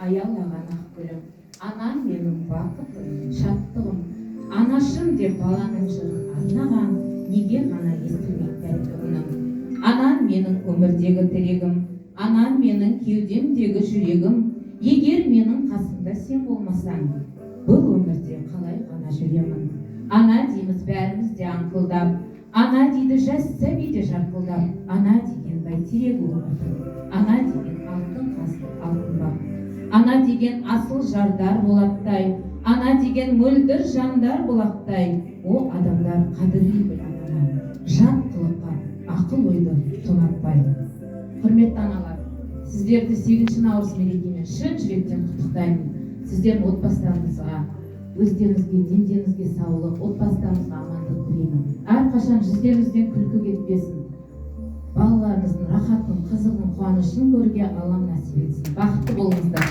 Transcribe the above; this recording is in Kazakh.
аялаған ақ гүлім, анам менің бақытым, шаттығым, анашым деп баланың жырын арнаған, неге ғана естілмей тәтті үнім. Анам менің өмірдегі тірегім, анам менің кеудемдегі жүрегім, егер менің қасымда сен болмасаң, бұл өмірде қалай ғана жүремін. Ана дейміз бәріміз де аңқылдап, ана дейді жас сәби де жарқылдап, ана деген бәйтерек өмірдің, ана деген алтын қасты алтын бақ, ана деген асыл жардар болаттай, ана деген мөлдір жандар болақтай. О адамдар, қадірлей біл ананы, жат қылыққа ақыл ойды тонатпай. Құрметті аналар, сіздерді 8 наурыз мерекемен шын жүректен құттықтаймын. Сіздердің отбасыларыңызға, өздеріңізге, дендеріңізге саулық, отбасыларыңызға амандық тілеймін. Әрқашан жүздеріңізден күлкі кетпесін. Балаларыңыздың рахатын, қызығын, қуанышын көруге Аллам нәсіп етсін. Бақытты болыңыздар.